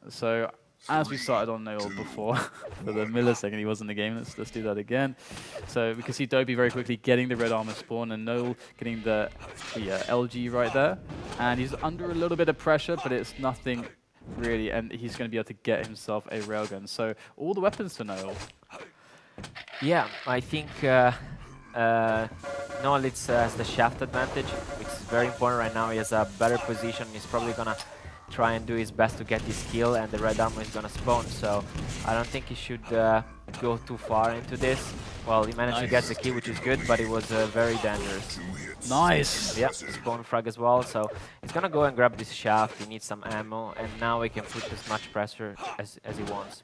So as we started on Noel before, for the millisecond he was in the game, let's do that again. So we can see dopey very quickly getting the red armor spawn and Noel getting the LG right there. And he's under a little bit of pressure, but it's nothing really, and he's going to be able to get himself a railgun. So all the weapons for Noel. Yeah, I think Noel has the shaft advantage, which is very important right now. He has a better position. He's probably gonna try and do his best to get this kill, and the red armor is gonna spawn. So I don't think he should go too far into this. Well, he managed to get the kill, which is good, but it was very dangerous. Nice. Yep, spawn frag as well. So he's gonna go and grab this shaft. He needs some ammo, and now he can put as much pressure as he wants.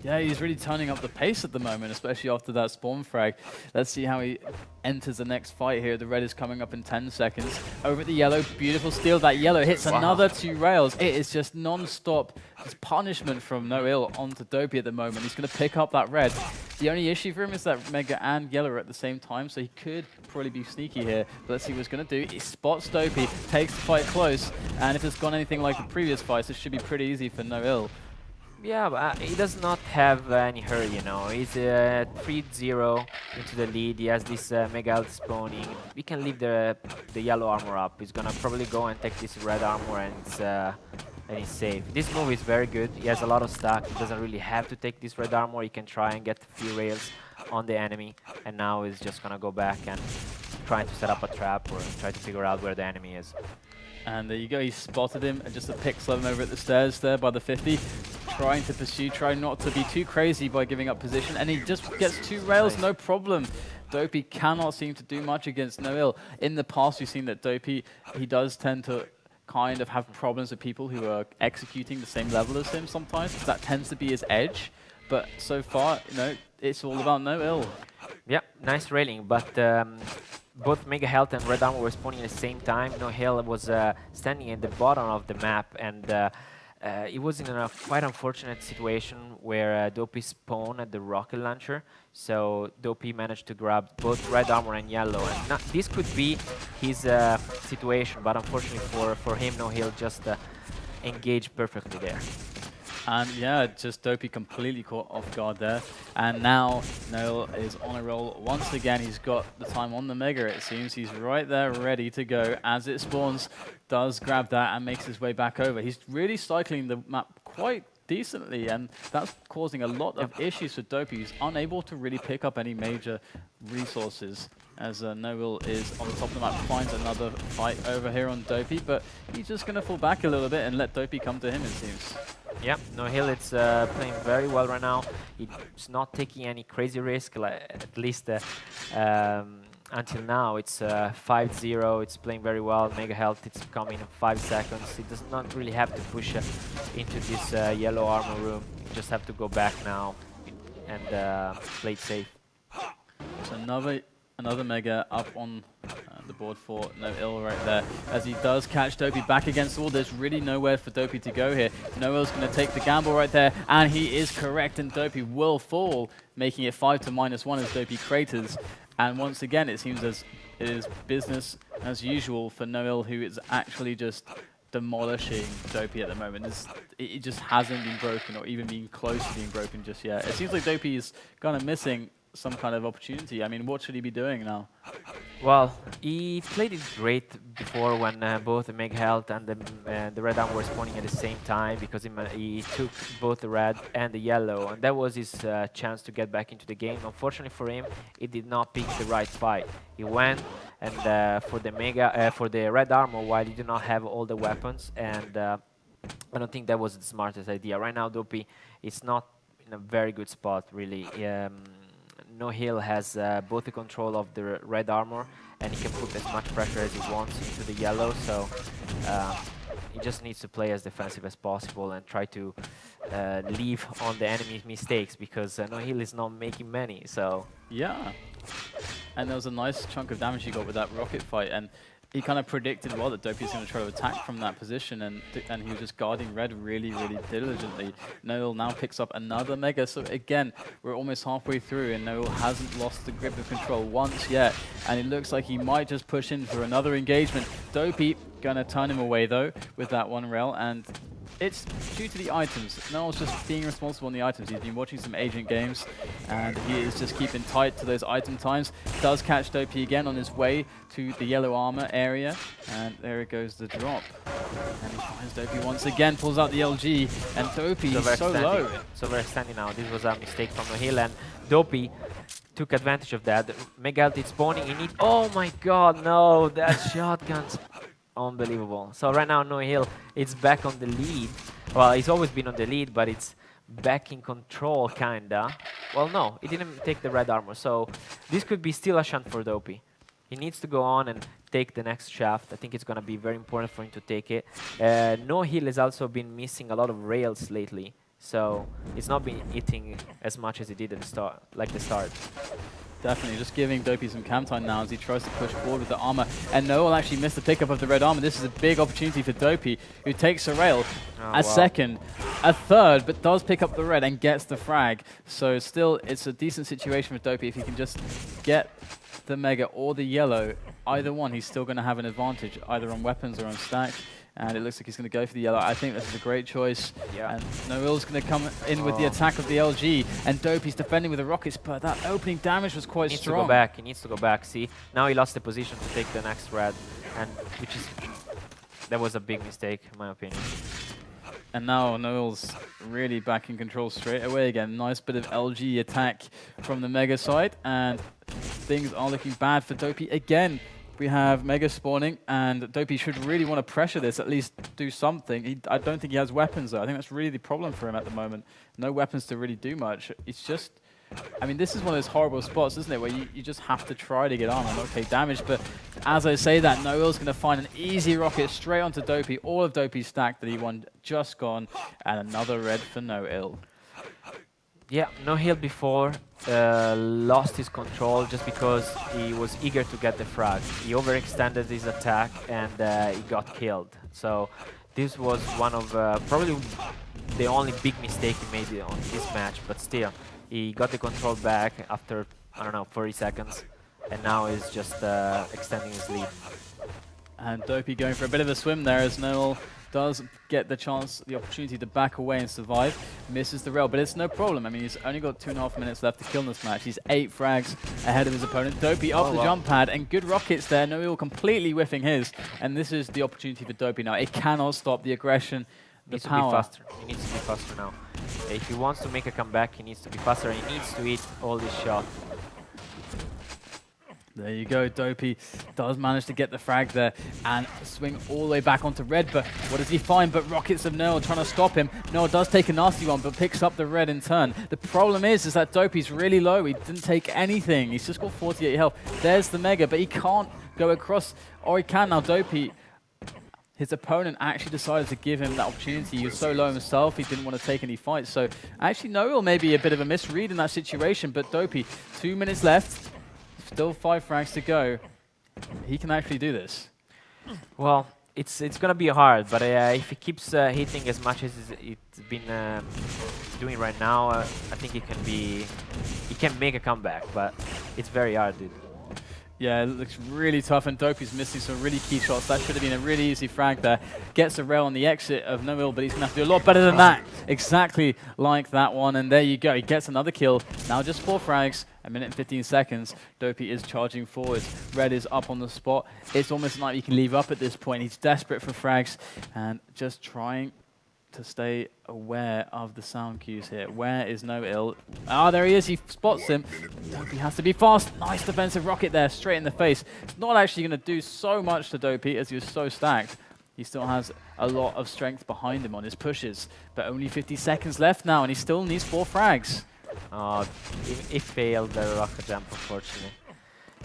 Yeah, he's really turning up the pace at the moment, especially after that spawn frag. Let's see how he enters the next fight here. The red is coming up in 10 seconds. Over at the yellow, beautiful steal. That yellow hits another 2 rails. It is just non-stop punishment from Noel onto dopey at the moment. He's going to pick up that red. The only issue for him is that Mega and Yellow are at the same time, so he could probably be sneaky here. But let's see what he's going to do. He spots dopey, takes the fight close, and if it's gone anything like the previous fights, it should be pretty easy for Noel. Yeah, but he does not have any hurry, you know. He's 3-0 into the lead. He has this Mega Health spawning. We can leave the yellow armor up. He's gonna probably go and take this red armor, and he's safe. This move is very good. He has a lot of stack. He doesn't really have to take this red armor. He can try and get a few rails on the enemy, and now he's just gonna go back and try to set up a trap or try to figure out where the enemy is. And there you go, he spotted him, and just a pixel of him over at the stairs there by the 50. Trying to pursue, trying not to be too crazy by giving up position, and he just gets 2 rails, no problem. Dopey cannot seem to do much against Noel. In the past, we've seen that Dopey, he does tend to kind of have problems with people who are executing the same level as him sometimes, because that tends to be his edge. But so far, you know, it's all about Noel. Yeah, nice railing, but both Mega Health and Red Armor were spawning at the same time. Noel was standing in the bottom of the map, and it was in a quite unfortunate situation where Dopey spawned at the rocket launcher. So Dopey managed to grab both red armor and yellow, and this could be his situation, but unfortunately for him, Noel just engaged perfectly there. And yeah, just Dopey completely caught off guard there. And now Noel is on a roll once again. He's got the time on the Mega, it seems. He's right there ready to go as it spawns. Does grab that and makes his way back over. He's really cycling the map quite decently, and that's causing a lot of issues for Dopey. He's unable to really pick up any major resources as Noel is on the top of the map, finds another fight over here on Dopey, but he's just going to fall back a little bit and let Dopey come to him, it seems. Yeah, Noel is playing very well right now. He's not taking any crazy risk, at least until now. It's 5-0, it's playing very well. Mega Health, it's coming in 5 seconds. He does not really have to push into this yellow armor room. You just have to go back now and play it safe. So another Mega up on the board for Noel right there. As he does catch Dopey back against the wall, there's really nowhere for Dopey to go here. Noel's going to take the gamble right there, and he is correct, and Dopey will fall, making it 5 to -1 as Dopey craters. And once again, it seems as it is business as usual for Noel, who is actually just demolishing Dopey at the moment. It just hasn't been broken or even been close to being broken just yet. It seems like Dopey is kind of missing some kind of opportunity. I mean, what should he be doing now? Well, he played it great before when both the Mega Health and the red armor were spawning at the same time, because he took both the red and the yellow, and that was his chance to get back into the game. Unfortunately for him, he did not pick the right fight. He went and for the red armor while he did not have all the weapons, and I don't think that was the smartest idea. Right now, Dopey is not in a very good spot, really. Noel has both the control of the red armor, and he can put as much pressure as he wants into the yellow, so he just needs to play as defensive as possible and try to leave on the enemy's mistakes, because Noel is not making many, so... Yeah, and there was a nice chunk of damage he got with that rocket fight, and he kind of predicted well that Dopey was going to try to attack from that position, and he was just guarding red really, really diligently. Noel now picks up another Mega, so again, we're almost halfway through, and Noel hasn't lost the grip of control once yet, and it looks like he might just push in for another engagement. Dopey going to turn him away, though, with that one rail, and it's due to the items. Noel's just being responsible on the items. He's been watching some Agent games, and he is just keeping tight to those item times. Does catch Dopey again on his way to the yellow armor area, and there it goes, the drop. And he finds Dopey once again, pulls out the LG, and Dopey is so low. So we're standing now. This was a mistake from Nohil, and Dopey took advantage of that. Mega ulti spawning. He needs. Oh my God, no! That shotgun's unbelievable. So right now, Nohil is back on the lead. Well, he's always been on the lead, but it's back in control, kinda. Well, no, he didn't take the red armor, so this could be still a shunt for Dopey. He needs to go on and take the next shaft. I think it's gonna be very important for him to take it. Nohil has also been missing a lot of rails lately, so it's not been hitting as much as he did at the start, like the start. Definitely, just giving Dopey some cam time now as he tries to push forward with the armor. And Noel actually missed the pickup of the red armor. This is a big opportunity for Dopey, who takes a rail, second, a third, but does pick up the red and gets the frag. So still, it's a decent situation for Dopey. If he can just get the mega or the yellow, either one, he's still going to have an advantage, either on weapons or on stack. And it looks like he's going to go for the yellow. I think this is a great choice. Yeah. And Noel's going to come in with the attack of the LG. And Dopey's defending with the rockets, but that opening damage was quite strong. He needs to go back. He needs to go back. See, now he lost the position to take the next red, and that was a big mistake, in my opinion. And now Noel's really back in control straight away again. Nice bit of LG attack from the Mega side. And things are looking bad for Dopey again. We have Mega spawning, and Dopey should really want to pressure this, at least do something. I don't think he has weapons, though. I think that's really the problem for him at the moment. No weapons to really do much. It's just, I mean, this is one of those horrible spots, isn't it, where you just have to try to get on and not take damage. But as I say that, Noel's going to find an easy rocket straight onto Dopey. All of Dopey's stack that he won just gone, and another red for Noel. Yeah, Nohil before lost his control just because he was eager to get the frag. He overextended his attack and he got killed. So this was one of probably the only big mistake he made on this match, but still, he got the control back after, I don't know, 40 seconds, and now he's just extending his lead. And Dopey going for a bit of a swim there as Noel does get the chance, the opportunity to back away and survive. Misses the rail, but it's no problem. I mean, he's only got 2.5 minutes left to kill in this match. He's 8 frags ahead of his opponent. Dopey up the jump pad, and good rockets there. Noel completely whiffing his, and this is the opportunity for Dopey now. It cannot stop the aggression, the power. He needs to be faster. He needs to be faster now. If he wants to make a comeback, he needs to be faster, and he needs to hit all these shots. There you go, Dopey does manage to get the frag there and swing all the way back onto red, but what does he find but rockets of Noel trying to stop him. Noel does take a nasty one, but picks up the red in turn. The problem is that Dopey's really low. He didn't take anything. He's just got 48 health. There's the mega, but he can't go across, or he can now. Dopey, his opponent actually decided to give him that opportunity. He was so low himself, he didn't want to take any fights. So actually Noel may be a bit of a misread in that situation, but Dopey, 2 minutes left. Still 5 frags to go. He can actually do this. Well, it's gonna be hard, but if he keeps hitting as much as it's been doing right now, I think he can make a comeback. But it's very hard, dude. Yeah, it looks really tough, and Dopey's missing some really key shots. That should have been a really easy frag there. Gets a rail on the exit of Noel, but he's going to have to do a lot better than that. Exactly like that one, and there you go. He gets another kill. Now just 4 frags, 1 minute and 15 seconds. Dopey is charging forwards. Red is up on the spot. It's almost like he can leave up at this point. He's desperate for frags, and just trying to stay aware of the sound cues here. Where is Noel? Ah, there he is. He spots him. Dopey has to be fast. Nice defensive rocket there, straight in the face. It's not actually going to do so much to Dopey as he was so stacked. He still has a lot of strength behind him on his pushes, but only 50 seconds left now, and he still needs 4 frags. He failed the rocket jump, unfortunately.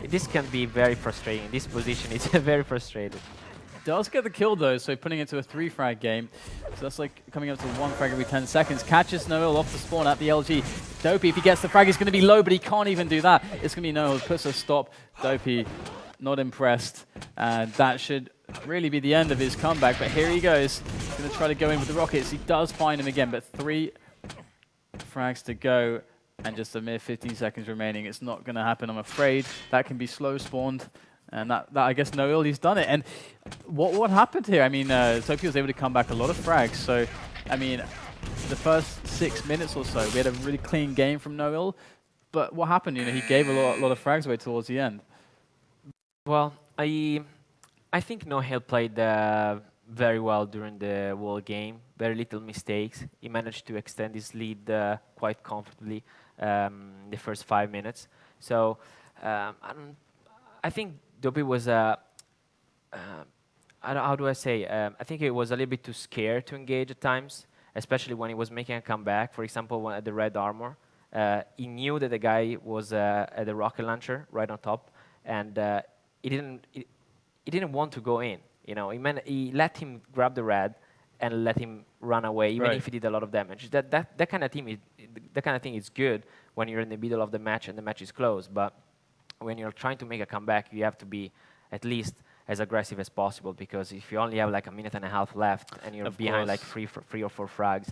This can be very frustrating. This position is very frustrating. Does get the kill though, so putting it to a 3 frag game. So that's like coming up to 1 frag every 10 seconds. Catches Noel off the spawn at the LG. Dopey, if he gets the frag, he's going to be low, but he can't even do that. It's going to be Noel, puts a stop. Dopey, not impressed. And that should really be the end of his comeback, but here he goes. He's going to try to go in with the rockets. He does find him again, but 3 frags to go. And just a mere 15 seconds remaining. It's not going to happen, I'm afraid. That can be slow spawned. And that I guess Noel, he's done it. And what happened here? I mean, Tokyo was able to come back a lot of frags. So, I mean, the first 6 minutes or so, we had a really clean game from Noel. But what happened? You know, he gave a lot of frags away towards the end. Well, I think Noel played very well during the whole game. Very little mistakes. He managed to extend his lead quite comfortably the first 5 minutes. So I think Dopey was how do I say? I think he was a little bit too scared to engage at times, especially when he was making a comeback. For example, at the red armor, he knew that the guy was at the rocket launcher right on top, and he didn't want to go in. You know, he let him grab the red and let him run away, even if he did a lot of damage. That kind of thing is good when you're in the middle of the match and the match is close. But when you're trying to make a comeback, you have to be at least as aggressive as possible, because if you only have like a minute and a half left and you're behind like three or four frags,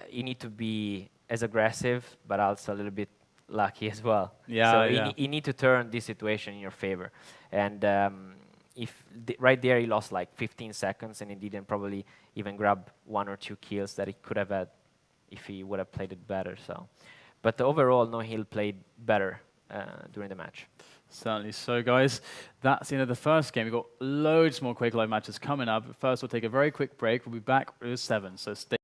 you need to be as aggressive, but also a little bit lucky as well. Yeah, so you need to turn this situation in your favor. And if right there he lost like 15 seconds and he didn't probably even grab 1 or 2 kills that he could have had if he would have played it better. So, but overall, Noel played better during the match. Certainly. So, guys, that's the end of the first game. We've got loads more Quake Live matches coming up. First, we'll take a very quick break. We'll be back with 7. So stay